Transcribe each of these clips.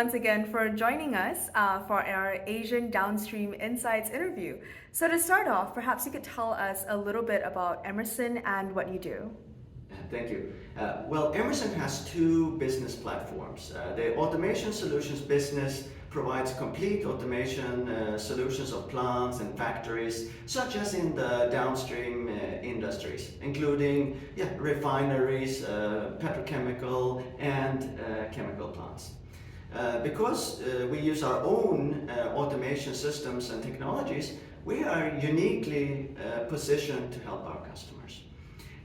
once again for joining us for our Asian Downstream Insights interview. So, to start off, perhaps you could tell us a little bit about Emerson and what you do. Thank you. Well, Emerson has two business platforms. The automation solutions business provides complete automation solutions of plants and factories, such as in the downstream industries, including refineries, petrochemical, and chemical plants. Because we use our own automation systems and technologies, we are uniquely positioned to help our customers.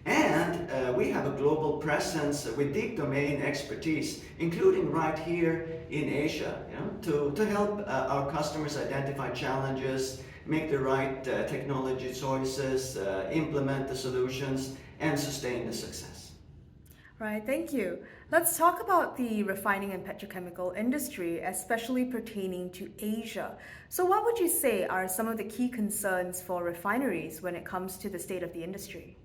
And we have a global presence with deep domain expertise, including right here in Asia, to help our customers identify challenges, make the right technology choices, implement the solutions, and sustain the success. Right, thank you. Let's talk about the refining and petrochemical industry, especially pertaining to Asia. So, what would you say are some of the key concerns for refineries when it comes to the state of the industry?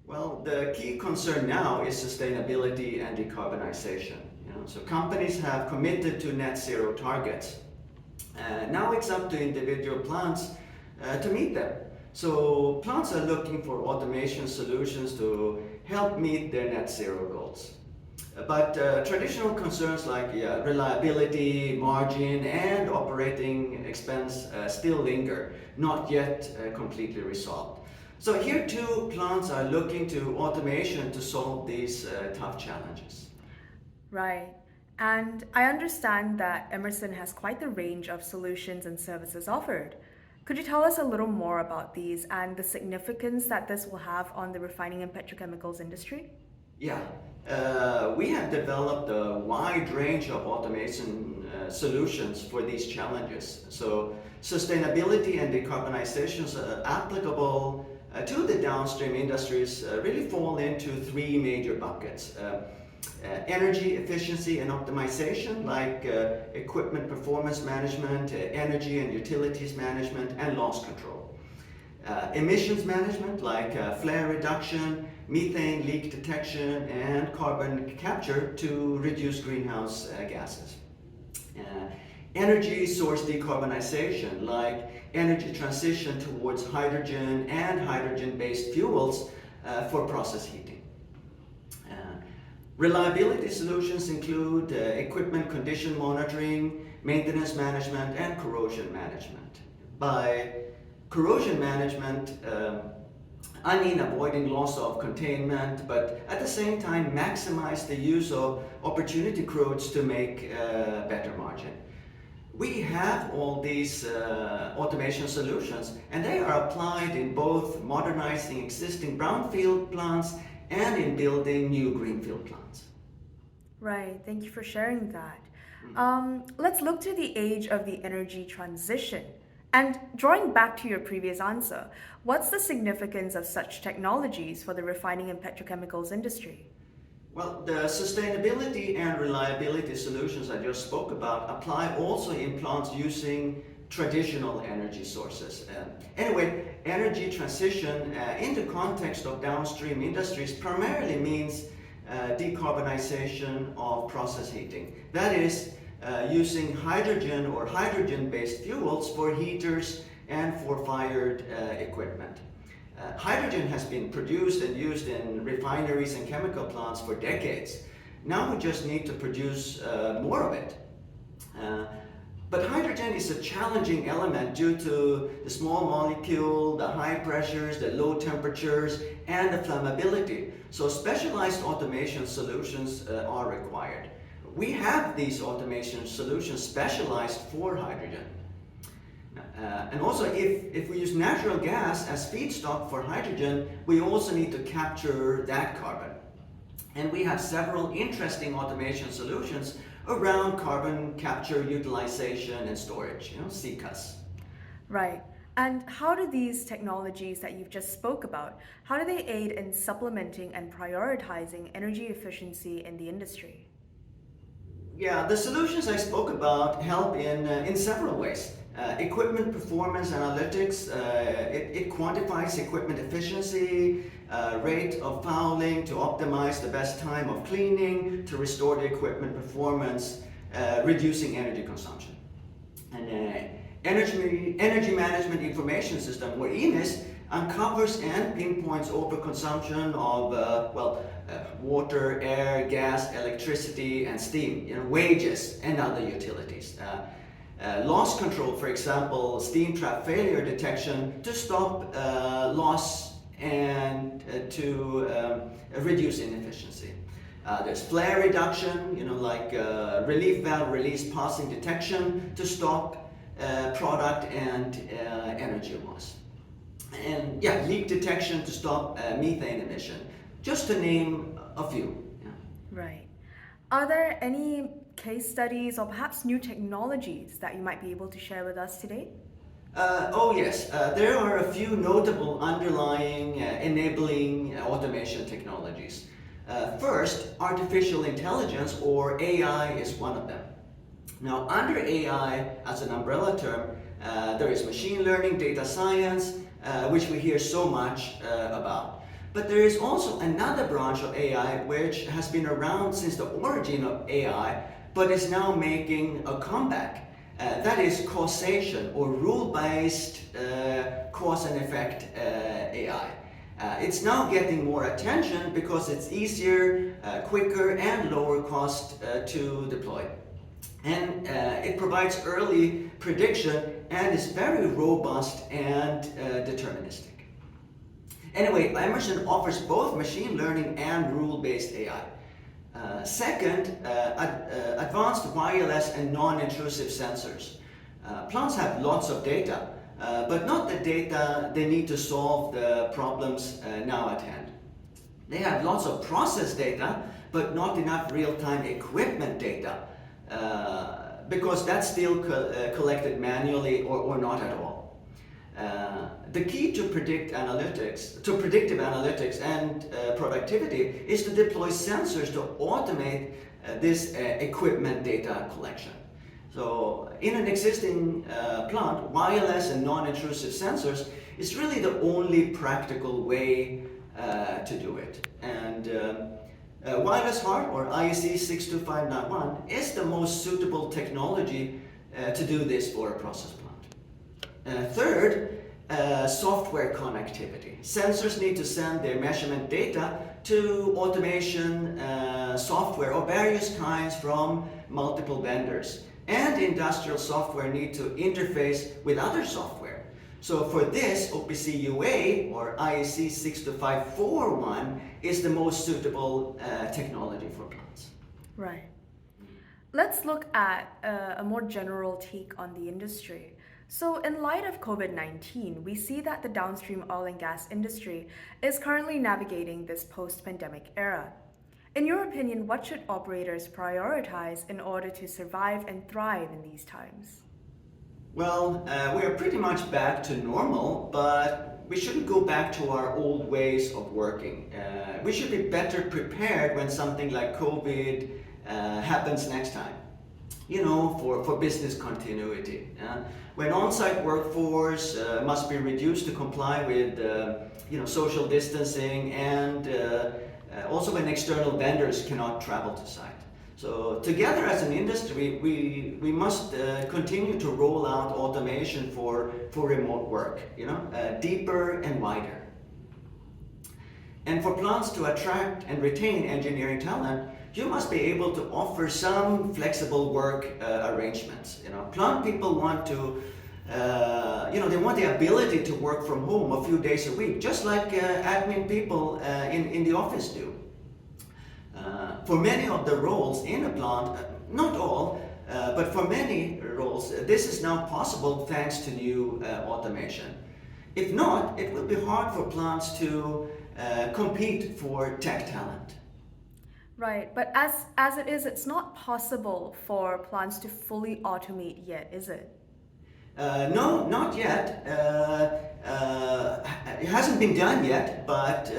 Well, the key concern now is sustainability and decarbonization. So companies have committed to net zero targets. Now it's up to individual plants to meet them. So plants are looking for automation solutions to help meet their net zero goals. But traditional concerns like reliability, margin, and operating expense still linger, not yet completely resolved. So here too, plants are looking to automation to solve these tough challenges. Right. And I understand that Emerson has quite the range of solutions and services offered. Could you tell us a little more about these and the significance that this will have on the refining and petrochemicals industry? Yeah, we have developed a wide range of automation solutions for these challenges. So sustainability and decarbonization are applicable to the downstream industries really fall into three major buckets. Energy efficiency and optimization, like equipment performance management, energy and utilities management, and loss control. Emissions management, like flare reduction, methane leak detection, and carbon capture to reduce greenhouse gases. Energy source decarbonization, like energy transition towards hydrogen and hydrogen-based fuels for process heating. Reliability solutions include equipment condition monitoring, maintenance management, and corrosion management. By corrosion management, I mean avoiding loss of containment, but at the same time maximize the use of opportunity corrodes to make better margin. We have all these automation solutions, and they are applied in both modernizing existing brownfield plants and in building new greenfield plants. Right, thank you for sharing that. Let's look to the age of the energy transition. And drawing back to your previous answer, what's the significance of such technologies for the refining and petrochemicals industry? Well, the sustainability and reliability solutions I just spoke about apply also in plants using traditional energy sources. Anyway, energy transition in the context of downstream industries primarily means decarbonization of process heating. That is, using hydrogen or hydrogen-based fuels for heaters and for fired equipment. Hydrogen has been produced and used in refineries and chemical plants for decades. Now we just need to produce more of it. But hydrogen is a challenging element due to the small molecule, the high pressures, the low temperatures, and the flammability. So specialized automation solutions are required. We have these automation solutions specialized for hydrogen. And also, if we use natural gas as feedstock for hydrogen, we also need to capture that carbon. And we have several interesting automation solutions around carbon capture, utilization, and storage, CCUS. Right. And how do these technologies that you've just spoke about, how do they aid in supplementing and prioritizing energy efficiency in the industry? Yeah, the solutions I spoke about help in several ways. Equipment performance analytics, it quantifies equipment efficiency, rate of fouling to optimize the best time of cleaning, to restore the equipment performance. reducing energy consumption. And Energy Management Information System, or EMIS, uncovers and pinpoints overconsumption of water, air, gas, electricity, and steam, wages, and other utilities. Loss control, for example, steam trap failure detection to stop loss and to reduce inefficiency. There's flare reduction, like relief valve release passing detection to stop product and energy loss. And leak detection to stop methane emission, just to name a few. Yeah. Right. Are there any case studies or perhaps new technologies that you might be able to share with us today? Yes, there are a few notable underlying enabling automation technologies. First, artificial intelligence, or AI, is one of them. Now, under AI as an umbrella term, there is machine learning, data science, which we hear so much about. But there is also another branch of AI which has been around since the origin of AI, but is now making a comeback. That is causation, or rule-based cause and effect AI. It's now getting more attention because it's easier, quicker, and lower cost to deploy. And it provides early prediction and is very robust and deterministic. Anyway, Emerson offers both machine learning and rule-based AI. Second, advanced wireless and non-intrusive sensors. Plants have lots of data, but not the data they need to solve the problems now at hand. They have lots of process data, but not enough real-time equipment data, because that's still collected manually or not at all. The key to predictive analytics and productivity is to deploy sensors to automate this equipment data collection. So in an existing plant, wireless and non-intrusive sensors is really the only practical way to do it. And wireless HART, or IEC 62591, is the most suitable technology to do this for a process plant. Third, software connectivity. Sensors need to send their measurement data to automation software of various kinds from multiple vendors. And industrial software need to interface with other software. So for this, OPC UA, or IEC 62541, is the most suitable technology for plants. Right. Let's look at a more general take on the industry. So in light of COVID-19, we see that the downstream oil and gas industry is currently navigating this post-pandemic era. In your opinion, what should operators prioritize in order to survive and thrive in these times? Well, we are pretty much back to normal, but we shouldn't go back to our old ways of working. We should be better prepared when something like COVID happens next time. For business continuity. When on-site workforce must be reduced to comply with social distancing, and also when external vendors cannot travel to site. So together as an industry, we must continue to roll out automation for remote work, deeper and wider. And for plants to attract and retain engineering talent, you must be able to offer some flexible work arrangements. Plant people want to, they want the ability to work from home a few days a week, just like admin people in the office do. For many of the roles in a plant, not all, but for many roles, this is now possible thanks to new automation. If not, it will be hard for plants to compete for tech talent. Right, but as it is, it's not possible for plants to fully automate yet, is it? No, not yet. It hasn't been done yet, but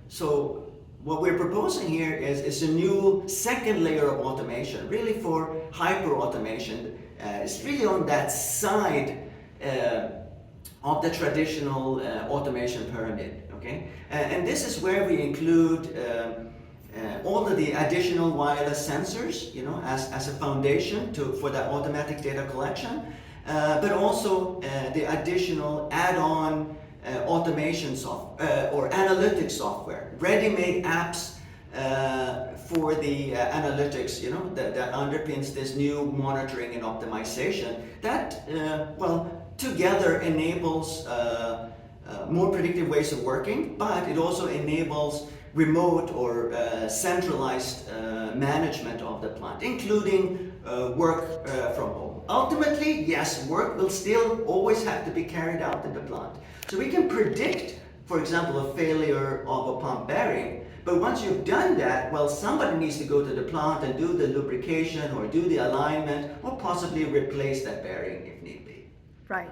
so what we're proposing here is a new second layer of automation, really for hyper-automation. It's really on that side of the traditional automation pyramid, okay? And this is where we include all of the additional wireless sensors, as a foundation for that automatic data collection, but also the additional add-on automation software or analytics software, ready-made apps for the analytics, that underpins this new monitoring and optimization. That, together enables more predictive ways of working, but it also enables remote or centralized management of the plant, including work from home. Ultimately, yes, work will still always have to be carried out in the plant. So we can predict, for example, a failure of a pump bearing, but once you've done that, well, somebody needs to go to the plant and do the lubrication or do the alignment or possibly replace that bearing if need be. Right.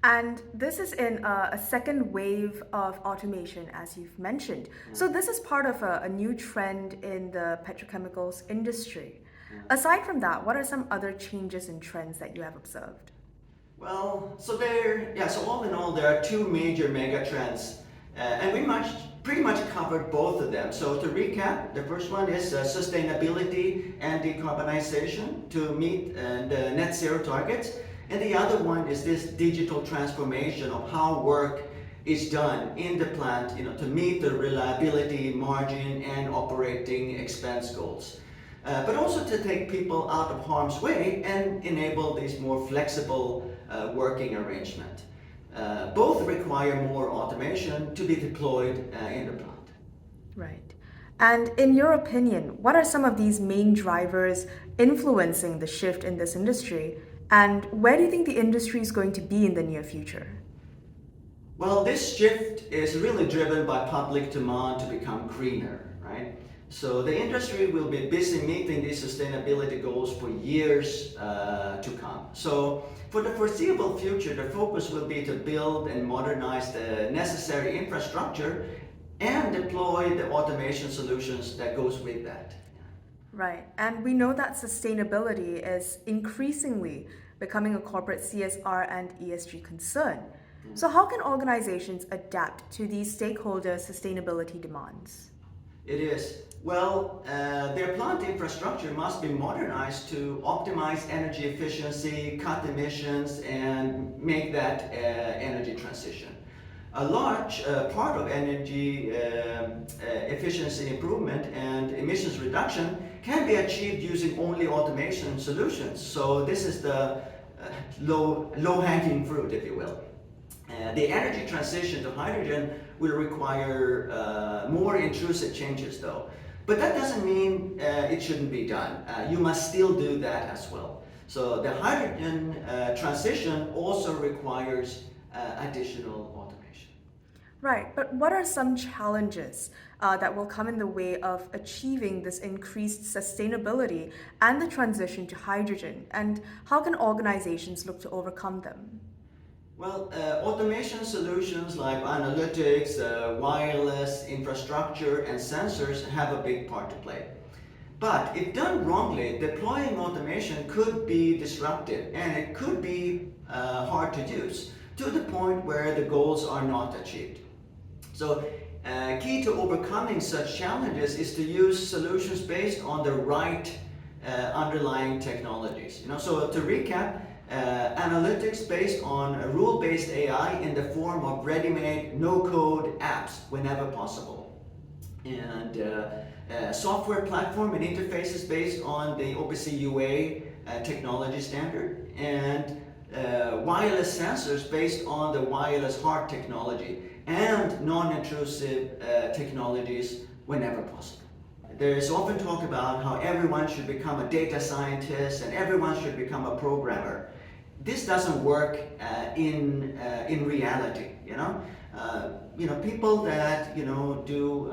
And this is in a second wave of automation, as you've mentioned. So this is part of a new trend in the petrochemicals industry. Aside from that, what are some other changes and trends that you have observed? Well, so all in all, there are two major mega trends, and we pretty much covered both of them. So to recap, the first one is sustainability and decarbonization to meet the net zero targets. And the other one is this digital transformation of how work is done in the plant, to meet the reliability, margin, and operating expense goals. But also to take people out of harm's way and enable this more flexible working arrangement. Both require more automation to be deployed in the plant. Right. And in your opinion, what are some of these main drivers influencing the shift in this industry? And where do you think the industry is going to be in the near future? Well, this shift is really driven by public demand to become greener, right? So the industry will be busy meeting these sustainability goals for years to come. So for the foreseeable future, the focus will be to build and modernize the necessary infrastructure and deploy the automation solutions that goes with that. Right. And we know that sustainability is increasingly becoming a corporate CSR and ESG concern. So how can organizations adapt to these stakeholder sustainability demands? It is. Well, their plant infrastructure must be modernized to optimize energy efficiency, cut emissions, and make that energy transition. A large part of energy efficiency improvement and emissions reduction can be achieved using only automation solutions. So this is the low-hanging fruit, if you will. The energy transition to hydrogen will require more intrusive changes, though. But that doesn't mean it shouldn't be done. You must still do that as well. So the hydrogen transition also requires additional automation. Right, but what are some challenges that will come in the way of achieving this increased sustainability and the transition to hydrogen? And how can organizations look to overcome them? Well, automation solutions like analytics, wireless infrastructure, and sensors have a big part to play. But if done wrongly, deploying automation could be disruptive and it could be hard to use to the point where the goals are not achieved. So, key to overcoming such challenges is to use solutions based on the right underlying technologies. So to recap, analytics based on a rule-based AI in the form of ready-made, no-code apps whenever possible. And software platform and interfaces based on the OPC UA technology standard. And wireless sensors based on the wireless HART technology and non-intrusive technologies whenever possible. There is often talk about how everyone should become a data scientist and everyone should become a programmer. This doesn't work in reality. People that do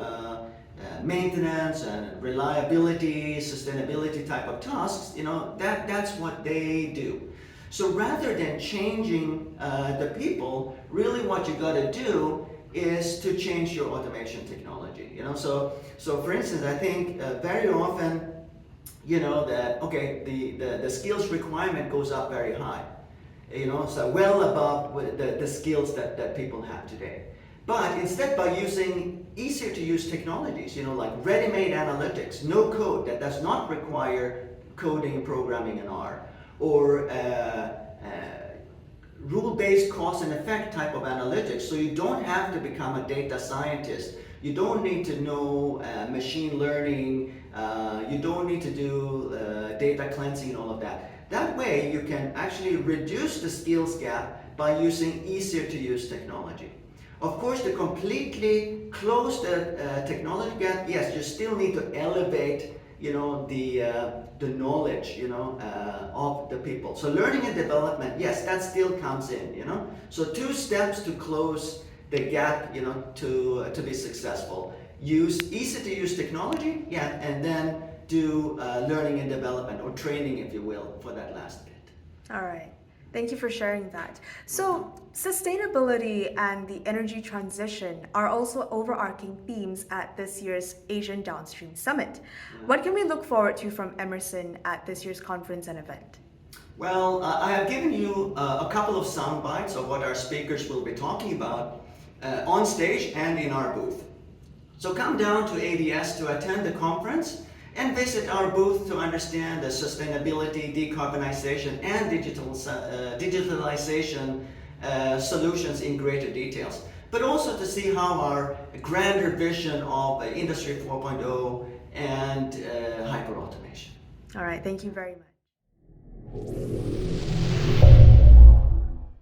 maintenance and reliability, sustainability type of tasks. That's what they do. So rather than changing the people, really what you got to do is to change your automation technology. So for instance, I think very often, that the skills requirement goes up very high. So well above the skills that people have today. But instead, by using easier to use technologies, like ready-made analytics, no code that does not require coding and programming in R, or rule-based cause and effect type of analytics, so you don't have to become a data scientist. You don't need to know machine learning. You don't need to do data cleansing and all of that. That way, you can actually reduce the skills gap by using easier to use technology. Of course, to completely close the technology gap, yes, you still need to elevate, the knowledge, of the people. So learning and development, yes, that still comes in, So 2 steps to close the gap, to be successful. Use easy to use technology, yeah, and then do learning and development, or training, if you will, for that last bit. All right. Thank you for sharing that. So, sustainability and the energy transition are also overarching themes at this year's Asian Downstream Summit. What can we look forward to from Emerson at this year's conference and event? Well, I have given you a couple of sound bites of what our speakers will be talking about on stage and in our booth. So come down to ADS to attend the conference and visit our booth to understand the sustainability, decarbonization, and digitalization solutions in greater details. But also to see how our grander vision of Industry 4.0 and hyper-automation. All right, thank you very much.